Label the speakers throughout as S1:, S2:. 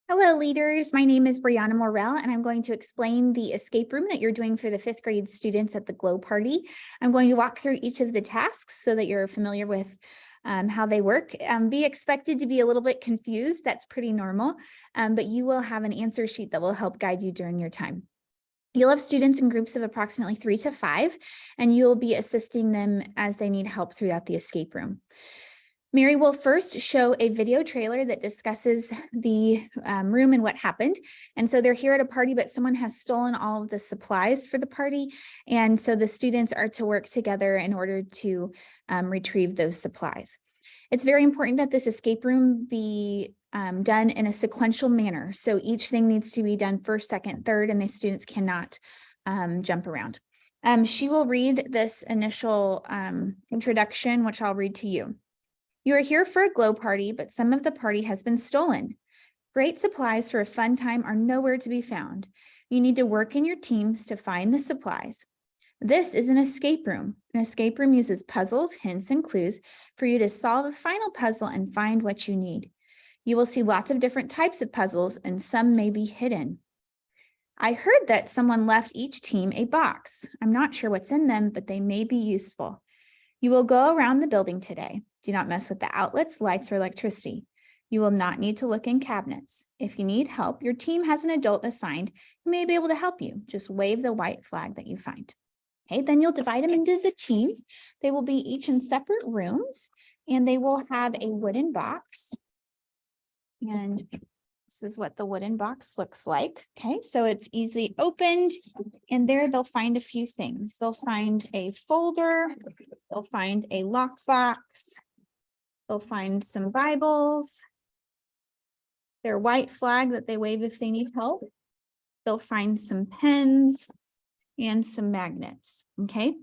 S1: Hello, leaders. My name is Brianna Morrell, and I'm going to explain the escape room that you're doing for the 5th grade students at the Glow Party. I'm going to walk through each of the tasks so that you're familiar with how they work. Be expected to be a little bit confused. That's pretty normal, but you will have an answer sheet that will help guide you during your time. You'll have students in groups of approximately 3 to 5, and you'll be assisting them as they need help throughout the escape room. Mary will first show a video trailer that discusses the room and what happened. And so they're here at a party, but someone has stolen all of the supplies for the party. And so the students are to work together in order to retrieve those supplies. It's very important that this escape room be done in a sequential manner. So each thing needs to be done first, second, third, and the students cannot jump around. She will read this initial introduction, which I'll read to you. You are here for a glow party, but some of the party has been stolen. Great supplies for a fun time are nowhere to be found. You need to work in your teams to find the supplies. This is an escape room. An escape room uses puzzles, hints, and clues for you to solve a final puzzle and find what you need. You will see lots of different types of puzzles, and some may be hidden. I heard that someone left each team a box. I'm not sure what's in them, but they may be useful. You will go around the building today. Do not mess with the outlets, lights, or electricity. You will not need to look in cabinets. If you need help, your team has an adult assigned who may be able to help you. Just wave the white flag that you find. Okay, then you'll divide them into the teams. They will be each in separate rooms, and they will have a wooden box. And this is what the wooden box looks like. Okay, so it's easily opened, and there they'll find a few things. They'll find a folder, they'll find a lockbox, they'll find some Bibles, their white flag that they wave if they need help. They'll find some pens and some magnets. Okay,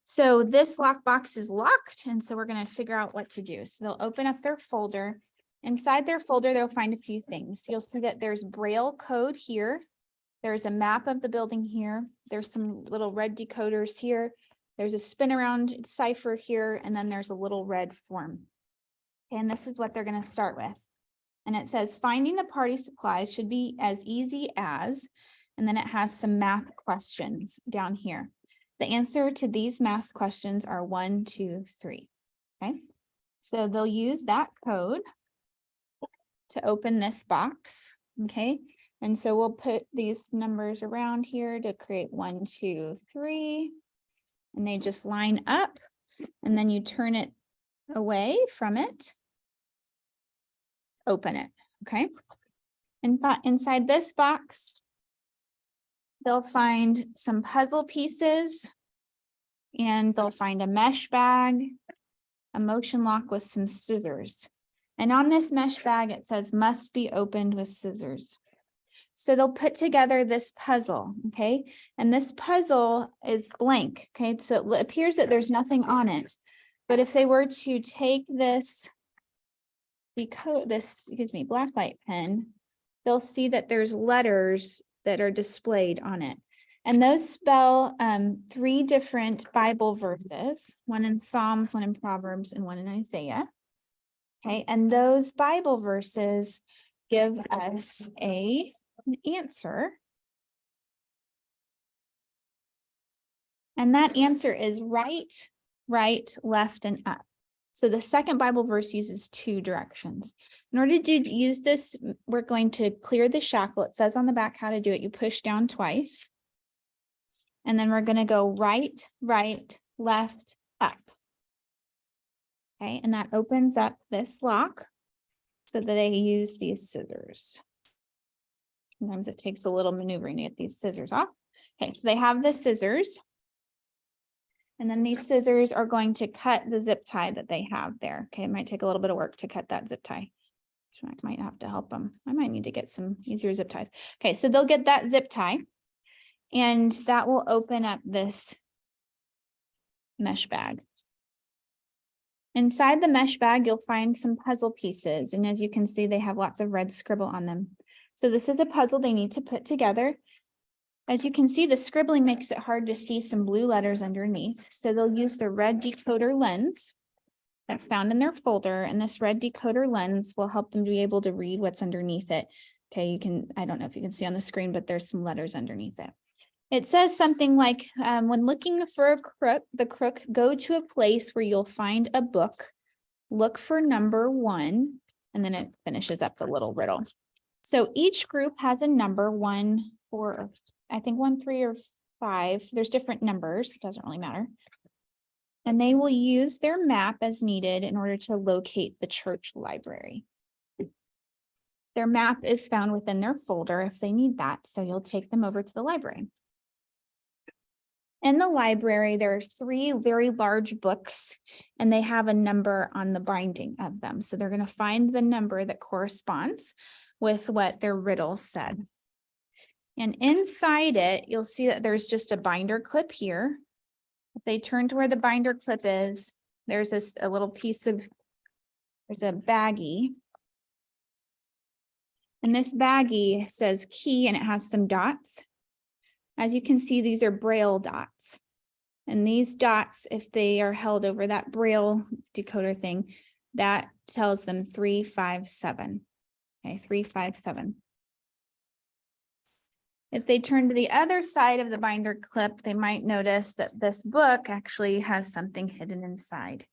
S1: so this lockbox is locked, and so we're going to figure out what to do. So they'll open up their folder. Inside their folder, they'll find a few things. You'll see that there's Braille code here. There's a map of the building here. There's some little red decoders here. There's a spin around cipher here, and then there's a little red form. And this is what they're going to start with. And it says, finding the party supplies should be as easy as, and then it has some math questions down here. The answer to these math questions are 1, 2, 3. Okay, so they'll use that code to open this box. Okay, and so we'll put these numbers around here to create 1, 2, 3, and they just line up, and then you turn it away from it, open it. Okay, and inside this box, they'll find some puzzle pieces, and they'll find a mesh bag, a motion lock with some scissors. And on this mesh bag, it says must be opened with scissors. So they'll put together this puzzle, okay? And this puzzle is blank, okay? So it appears that there's nothing on it. But if they were to take this blacklight pen, they'll see that there's letters that are displayed on it. And those spell 3 different Bible verses, one in Psalms, one in Proverbs, and one in Isaiah. Okay, and those Bible verses give us an answer. And that answer is right, left, and up. So the second Bible verse uses 2 directions. In order to use this, we're going to clear the shackle. It says on the back how to do it. You push down twice. And then we're going to go right, left, up. Okay, and that opens up this lock so that they use these scissors. Sometimes it takes a little maneuvering to get these scissors off. Okay, so they have the scissors. And then these scissors are going to cut the zip tie that they have there. Okay, it might take a little bit of work to cut that zip tie. I might have to help them. I might need to get some easier zip ties. Okay, so they'll get that zip tie, and that will open up this mesh bag. Inside the mesh bag, you'll find some puzzle pieces. And as you can see, they have lots of red scribble on them. So this is a puzzle they need to put together. As you can see, the scribbling makes it hard to see some blue letters underneath. So they'll use the red decoder lens that's found in their folder. And this red decoder lens will help them to be able to read what's underneath it Okay, I don't know if you can see on the screen, but there's some letters underneath it. It says something like, when looking for the crook, go to a place where you'll find a book, look for number 1, and then it finishes up the little riddle. So each group has a number, 1, 4, I think 1, 3, or 5. So there's different numbers, doesn't really matter. And they will use their map as needed in order to locate the church library. Their map is found within their folder if they need that. So you'll take them over to the library. In the library, there's 3 very large books, and they have a number on the binding of them. So they're going to find the number that corresponds with what their riddle said. And inside it, you'll see that there's just a binder clip here. If they turn to where the binder clip is, there's a little piece of, there's a baggie. And this baggie says key, and it has some dots. As you can see, these are Braille dots. And these dots, if they are held over that Braille decoder thing, that tells them 357. Okay, 357. If they turn to the other side of the binder clip, they might notice that this book actually has something hidden inside.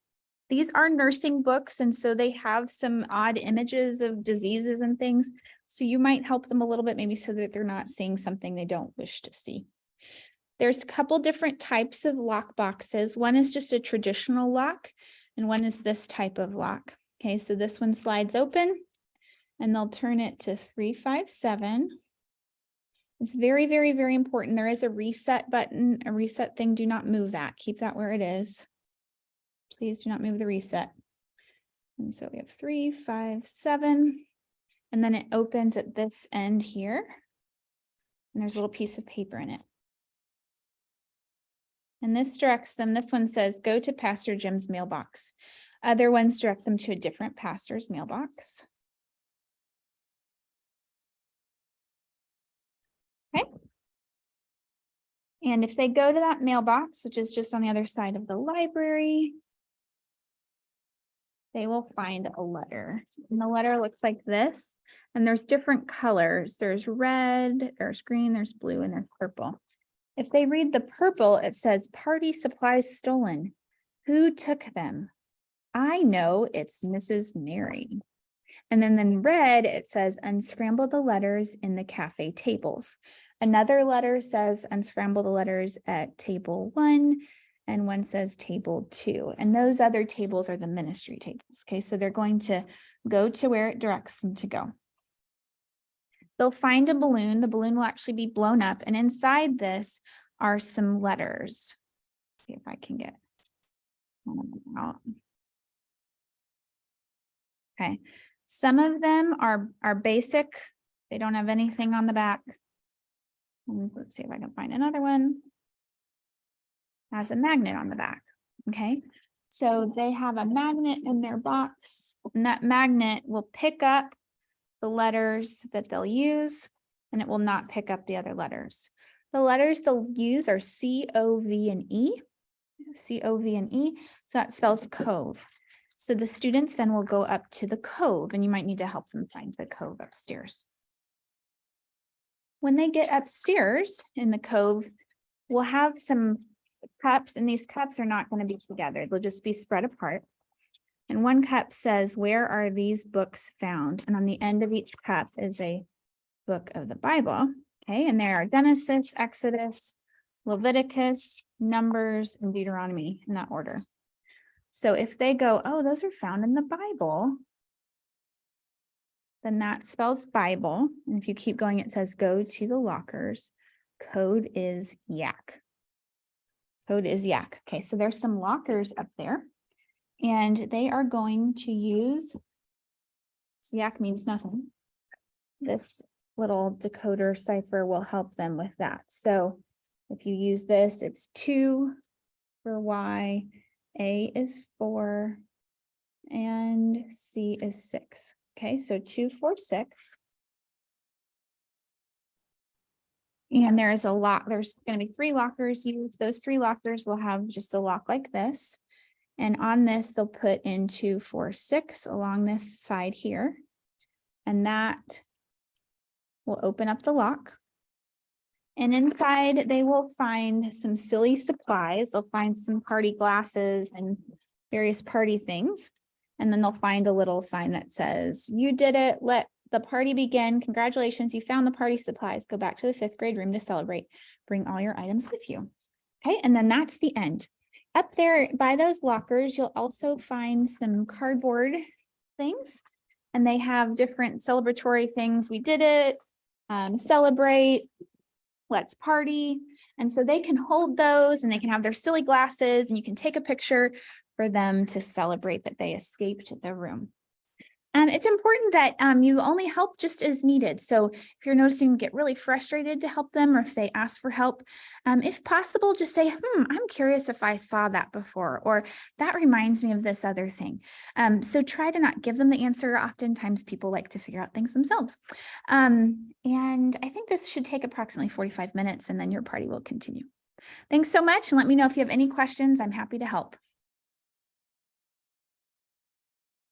S1: These are nursing books, and so they have some odd images of diseases and things. So you might help them a little bit, maybe so that they're not seeing something they don't wish to see. There's a couple different types of lock boxes. One is just a traditional lock, and one is this type of lock. Okay, so this one slides open, and they'll turn it to 357. It's very, very, very important. There is a reset button, a reset thing. Do not move that. Keep that where it is. Please do not move the reset. And so we have 357, and then it opens at this end here. And there's a little piece of paper in it. And this directs them, this one says, go to Pastor Jim's mailbox. Other ones direct them to a different pastor's mailbox. Okay. And if they go to that mailbox, which is just on the other side of the library, they will find a letter. And the letter looks like this. And there's different colors. There's red, there's green, there's blue, and there's purple. If they read the purple, it says, party supplies stolen. Who took them? I know, it's Mrs. Mary. And then in red, it says, unscramble the letters in the cafe tables. Another letter says, unscramble the letters at table 1. And one says table 2. And those other tables are the ministry tables. Okay, so they're going to go to where it directs them to go. They'll find a balloon. The balloon will actually be blown up. And inside this are some letters. Let's see if I can get one of them out. Okay, some of them are basic. They don't have anything on the back. Let's see if I can find another one. Has a magnet on the back. Okay, so they have a magnet in their box, and that magnet will pick up the letters that they'll use, and it will not pick up the other letters. The letters they'll use are C, O, V, and E. C, O, V, and E. So that spells cove. So the students then will go up to the cove, and you might need to help them find the cove upstairs. When they get upstairs in the cove, we'll have some cups, and these cups are not going to be together. They'll just be spread apart. And one cup says, where are these books found? And on the end of each cup is a book of the Bible. Okay, and there are Genesis, Exodus, Leviticus, Numbers, and Deuteronomy in that order. So if they go, oh, those are found in the Bible, then that spells Bible. And if you keep going, it says go to the lockers. Code is yak. Code is yak. Okay, so there's some lockers up there. And they are going to use, yak means nothing. This little decoder cipher will help them with that. So if you use this, it's 2 for Y, A is 4, and C is 6. Okay, so 2, 4, 6. And there's a lock, there's going to be 3 lockers used. Those 3 lockers will have just a lock like this. And on this, they'll put in 2, 4, 6 along this side here. And that will open up the lock. And inside they will find some silly supplies. They'll find some party glasses and various party things. And then they'll find a little sign that says, "You did it. Let the party begin. Congratulations. You found the party supplies. Go back to the 5th grade room to celebrate. Bring all your items with you." Okay. And then that's the end. Up there by those lockers, you'll also find some cardboard things. And they have different celebratory things. We did it. Celebrate. Let's party. And so they can hold those and they can have their silly glasses and you can take a picture for them to celebrate that they escaped the room. It's important that you only help just as needed. So if you're noticing them get really frustrated to help them, or if they ask for help, if possible, just say, I'm curious if I saw that before, or that reminds me of this other thing. So try to not give them the answer. Oftentimes people like to figure out things themselves. And I think this should take approximately 45 minutes and then your party will continue. Thanks so much. And let me know if you have any questions. I'm happy to help.